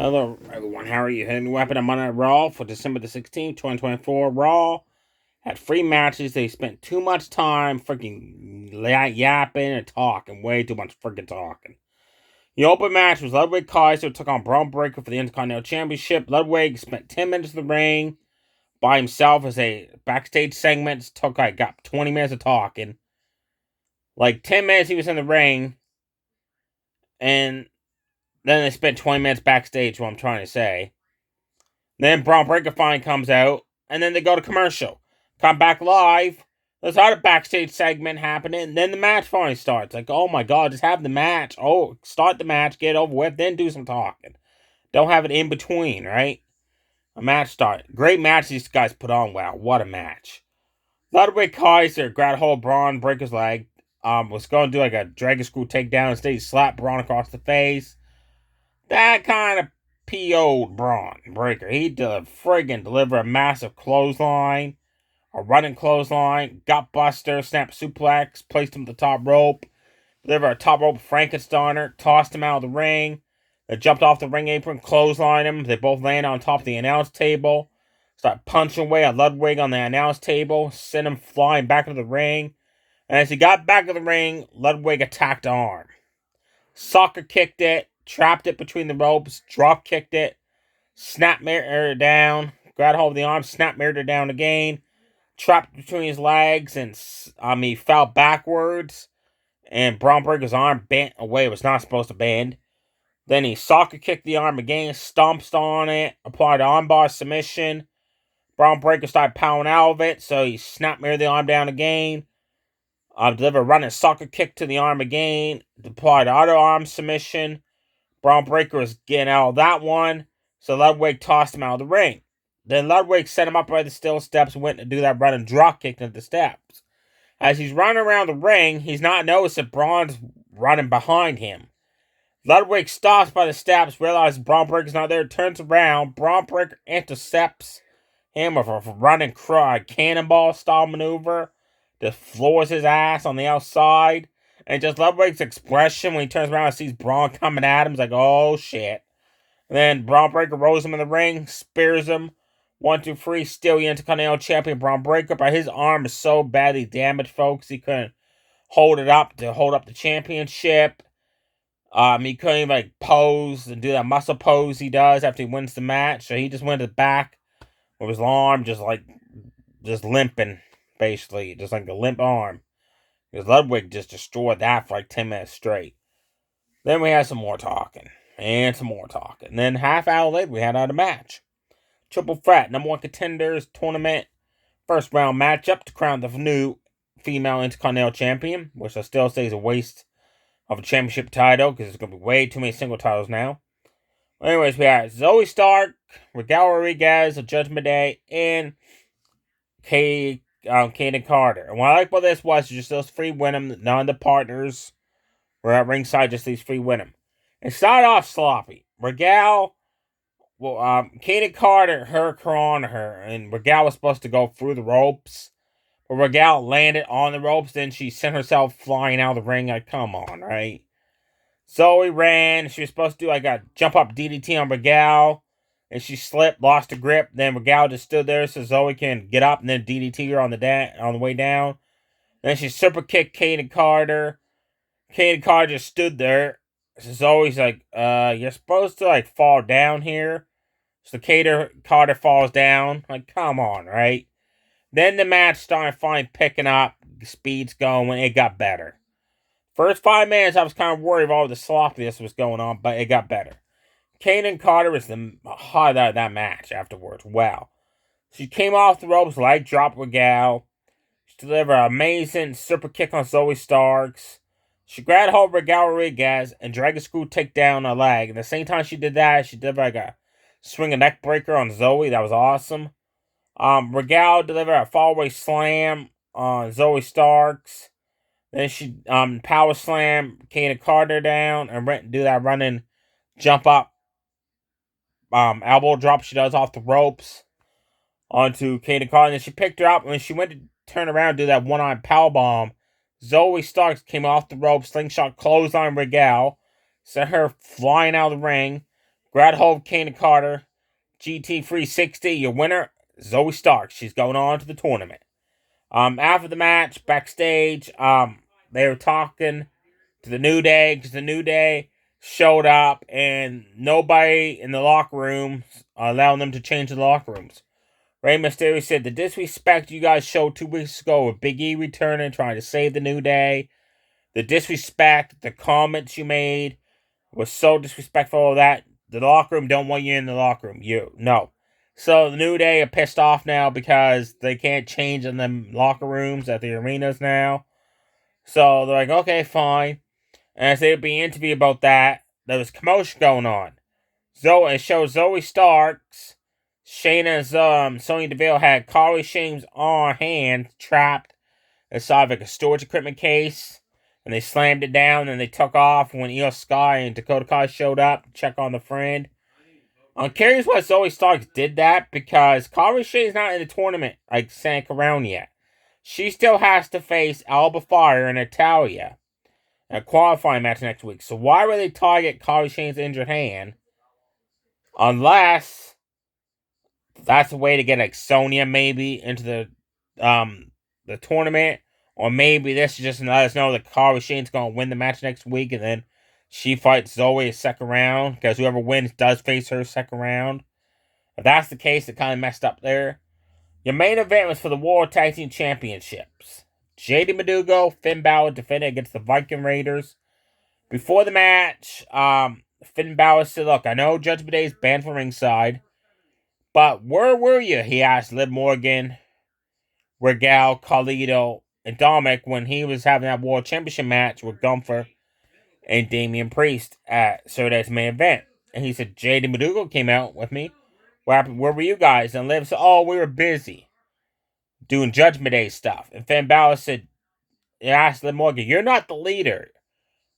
Hello, everyone. How are you? Had a new weapon on Monday Night Raw for December the 16th, 2024. Raw had 3 matches. They spent too much time freaking yapping and talking. Way too much freaking talking. The open match was Ludwig Kaiser took on Braun Breaker for the Intercontinental Championship. Ludwig spent 10 minutes in the ring by himself as a backstage segment. Got 20 minutes of talking. Like 10 minutes he was in the ring, and then they spent 20 minutes backstage, what I'm trying to say. Then Braun Breaker finally comes out, and then they go to commercial. Come back live. There's other backstage segment happening, and then the match finally starts. Like, oh my god, just have the match. Oh, start the match, get it over with, then do some talking. Don't have it in between, right? A match start. Great match these guys put on. Wow, what a match. Ludwig Kaiser grabbed hold of Braun Breaker's leg. Was going to do like a dragon screw takedown. Instead, he slapped Braun across the face. That kind of PO'd Braun Breaker. He friggin' delivered a massive clothesline, a running clothesline, gut buster, snap suplex, placed him at the top rope, delivered a top rope Frankensteiner, tossed him out of the ring. They jumped off the ring apron, clotheslined him. They both landed on top of the announce table. Started punching away at Ludwig on the announce table, sent him flying back into the ring. And as he got back to the ring, Ludwig attacked the arm. Soccer kicked it, trapped it between the ropes, drop kicked it, snap mirror down, grabbed hold of the arm, snap mirror down again, trapped between his legs, and he fell backwards, and Braun Breaker's arm bent away. It was not supposed to bend. Then he soccer kicked the arm again, stomps on it, applied an armbar submission. Braun Breaker started pounding out of it, so he snap mirrored the arm down again. Delivered a running soccer kick to the arm again, applied the other arm submission. Braun Breaker was getting out of that one, so Ludwig tossed him out of the ring. Then Ludwig set him up by the steel steps and went to do that running drop kick into the steps. As he's running around the ring, he's not noticed that Braun's running behind him. Ludwig stops by the steps, realizes Braun Breaker's not there, turns around. Braun Breaker intercepts him with a running cannonball style maneuver. Just floors his ass on the outside. And just Ludwig's expression when he turns around and sees Braun coming at him, he's like, oh shit. And then Braun Breaker rolls him in the ring, spears him. 1, 2, 3, still the Intercontinental Champion Braun Breaker, but his arm is so badly damaged, folks, he couldn't hold it up to hold up the championship. He couldn't even like pose and do that muscle pose he does after he wins the match. So he just went to the back with his arm just limping, basically, just like a limp arm. Because Ludwig just destroyed that for like 10 minutes straight. Then we had some more talking. And some more talking. And then half hour later, we had another match. Triple threat, number 1 contenders tournament. First round matchup to crown the new female Intercontinental Champion. Which I still say is a waste of a championship title. Because there's going to be way too many single titles now. Anyways, we had Zoe Stark, Raquel Rodriguez of Judgment Day, and Kayden Carter. And what I like about this was just those 3 win them. None of the partners were at ringside, just these 3 win them. It started off sloppy. Kayden Carter hurt her on her, and Raquel was supposed to go through the ropes. But Raquel landed on the ropes, then she sent herself flying out of the ring. Like, come on, right? Zoe ran. She was supposed to do like a jump up DDT on Raquel. And she slipped, lost her grip. Then Raquel just stood there so Zoe can get up and then DDT her on the way down. Then she super kicked Kayden Carter. Kayden Carter just stood there. So Zoe's like, you're supposed to like fall down here. So Kayden Carter falls down. Like, come on, right? Then the match started finally picking up. The speed's going. It got better. First 5 minutes, I was kind of worried of all the sloppiness was going on, but it got better. Kayden Carter was the highlight of that match afterwards. Wow. She came off the ropes, leg drop Raquel. She delivered an amazing super kick on Zoe Starks. She grabbed hold of Raquel Rodriguez and dragon screw takedown her leg. And at the same time she did that, she did like a swing a neck breaker on Zoe. That was awesome. Raquel delivered a fallaway slam on Zoe Starks. Then she power slam Kayden Carter down and went and do that running jump up elbow drop she does off the ropes onto Kayden Carter. And then she picked her up, and when she went to turn around and do that one-arm powerbomb, Zoe Starks came off the rope, slingshot clothesline Raquel, sent her flying out of the ring, Grad hold Kane Carter. GT 360, your winner, Zoe Stark. She's going on to the tournament. After the match, backstage, they were talking to the New Day because the New Day showed up and nobody in the locker room allowed them to change the locker rooms. Rey Mysterio said the disrespect you guys showed 2 weeks ago with Big E returning, trying to save the New Day, the disrespect, the comments you made was so disrespectful that the locker room don't want you in the locker room. No. So the New Day are pissed off now because they can't change in the locker rooms at the arenas now. So they're like, okay, fine. And as they were being interviewed about that, there was commotion going on. It shows Zoe Starks, Shayna's Sonya Deville had Corey Shane's on hand trapped inside like a storage equipment case. And they slammed it down and they took off when Io Sky and Dakota Kai showed up to check on the friend. I'm curious why Zoe Starks did that because Corey Shane's not in the tournament like sank around yet. She still has to face Alba Fire and Natalia in a qualifying match next week. So why would they target Corey Shane's injured hand unless that's a way to get like Sonya maybe into the tournament? Or maybe this is just to let us know that Corey Shane's going to win the match next week and then she fights Zoe a second round because whoever wins does face her second round. If that's the case, it kind of messed up there. Your main event was for the World Tag Team Championships. JD Madugo, Finn Balor defended against the Viking Raiders. Before the match, Finn Balor said, look, I know Judgment Day is banned from ringside, but where were you? He asked Liv Morgan, Regal, Carlito, and Dominic when he was having that World Championship match with Gunther and Damian Priest at Saturday's main event. And he said, JD Madugo came out with me. What happened? Where were you guys? And Liv said, oh, we were busy doing Judgment Day stuff. And Finn Balor said, he asked Liv Morgan, you're not the leader.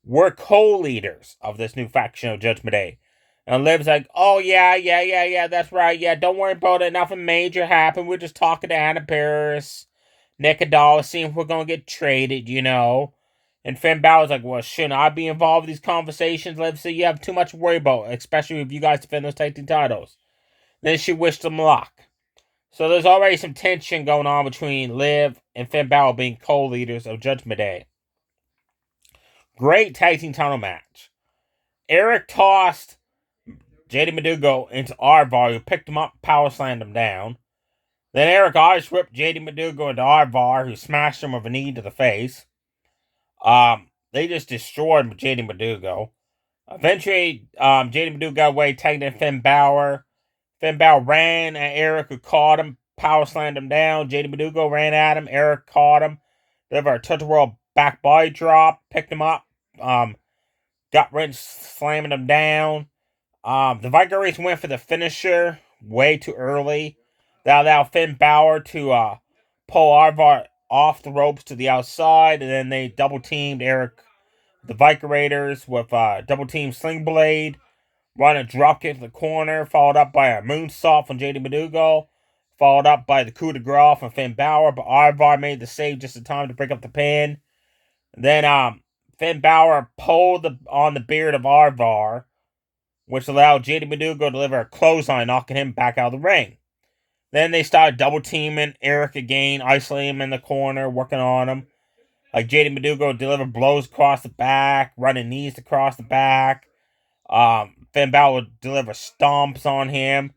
We're co-leaders of this new faction of Judgment Day. And Liv's like, oh, yeah, that's right. Yeah, don't worry about it. Nothing major happened. We're just talking to Anna Paris, Nick Adala, seeing if we're going to get traded, you know. And Finn Balor's like, well, shouldn't I be involved in these conversations? Liv said, you have too much to worry about, especially if you guys defend those tag team titles. Then she wished them luck. So there's already some tension going on between Liv and Finn Balor being co-leaders of Judgment Day. Great tag team title match. Eric tossed JD Madugo into Arvar, who picked him up, power slammed him down. Then Eric Irish ripped JD Madugo into Arvar, who smashed him with a knee to the face. They just destroyed JD Madugo. Eventually, JD Madugo got away, tagged in Finn Balor. Finn Balor ran at Eric, who caught him, power slammed him down. JD Madugo ran at him. Eric caught him. Delivered a touch-of-world back body drop, picked him up, got wrenched, slamming him down. The Viking Raiders went for the finisher way too early. That allowed Finn Balor to pull Arvar off the ropes to the outside, and then they double-teamed Eric, the Viking Raiders, with double-team Sling Blade, run a dropkick to the corner, followed up by a moonsault from JD Madugo, followed up by the coup de grace from Finn Balor, but Arvar made the save just in time to break up the pin. Then Finn Balor pulled on the beard of Arvar, which allowed JD Madugo to deliver a clothesline, knocking him back out of the ring. Then they started double-teaming Eric again, isolating him in the corner, working on him. Like JD Madugo delivered blows across the back, running knees across the back. Finn Balor would deliver stomps on him.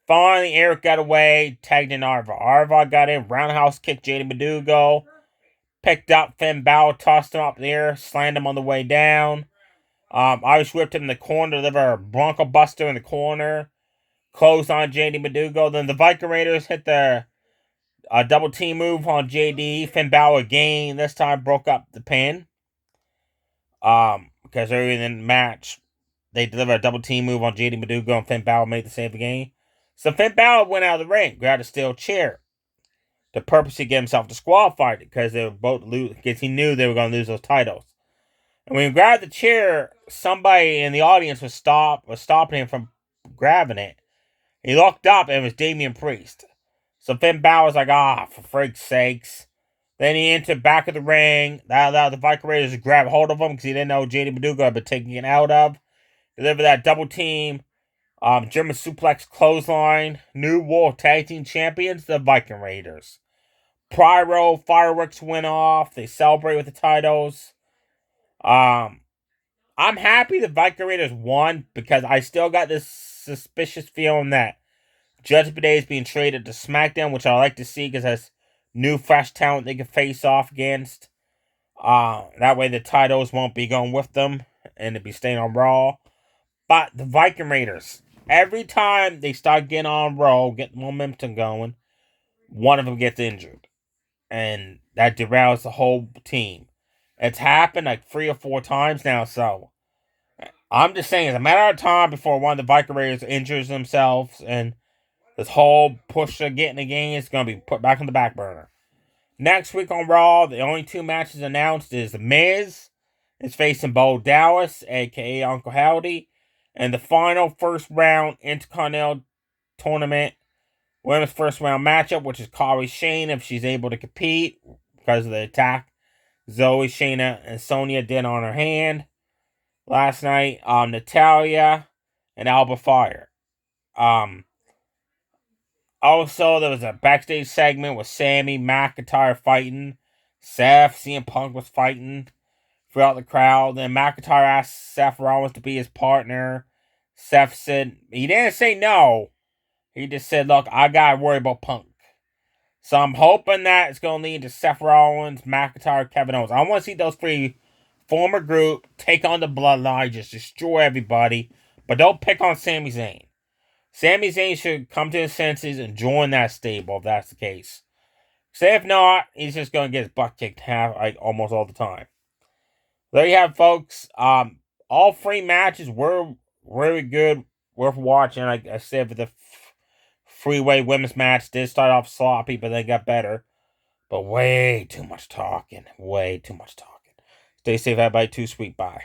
Finally, Eric got away, tagged in Arvar. Arvar got in, roundhouse kicked JD Madugo, picked up Finn Balor, tossed him up there, slammed him on the way down. Irish whipped him in the corner, delivered a Bronco Buster in the corner, closed on JD Madugo. Then the Viking Raiders hit the double team move on JD. Finn Balor again, this time broke up the pin. Because earlier in the match, they delivered a double team move on JD Madugo and Finn Balor made the save again. So Finn Balor went out of the ring, grabbed a steel chair to purposely get himself disqualified because they were both because he knew they were going to lose those titles. And when he grabbed the chair, somebody in the audience was stopping him from grabbing it. He looked up and it was Damian Priest. So Finn Balor was like, for freak's sakes. Then he entered back of the ring. That allowed the Viking Raiders to grab hold of him because he didn't know JD Madugo had been taken it out of. Delivered that double team German suplex clothesline. New World Tag Team Champions, the Viking Raiders. Pyro fireworks went off. They celebrate with the titles. I'm happy the Viking Raiders won because I still got this suspicious feeling that Judgment Day is being traded to SmackDown, which I like to see because that's new, fresh talent they can face off against. That way the titles won't be going with them and it'll be staying on Raw. But the Viking Raiders, every time they start getting on Raw, getting momentum going, one of them gets injured. And that derails the whole team. It's happened like 3 or 4 times now, so I'm just saying it's a matter of time before one of the Viking Raiders injures themselves and this whole push to get in the game is going to be put back on the back burner. Next week on Raw, the only 2 matches announced is The Miz is facing Bo Dallas, a.k.a. Uncle Howdy, and the final first round Intercontinental Tournament women's first round matchup, which is Kairi Shane if she's able to compete because of the attack Zoe, Shayna, and Sonya did on her hand last night. Natalya and Alba Fire. Also, there was a backstage segment with Sammy McIntyre fighting. Seth, CM Punk was fighting throughout the crowd. Then McIntyre asked Seth Rollins to be his partner. Seth said, he didn't say no. He just said, look, I gotta worry about Punk. So I'm hoping that it's going to lead to Seth Rollins, McIntyre, Kevin Owens. I want to see those 3 form a group, take on the Bloodline, just destroy everybody. But don't pick on Sami Zayn. Sami Zayn should come to his senses and join that stable if that's the case. So if not, he's just going to get his butt kicked like almost all the time. There you have it, folks. All 3 matches were really good, worth watching. Like I said, for the freeway women's match did start off sloppy, but they got better. But way too much talking. Way too much talking. Stay safe, everybody. Too sweet. Bye.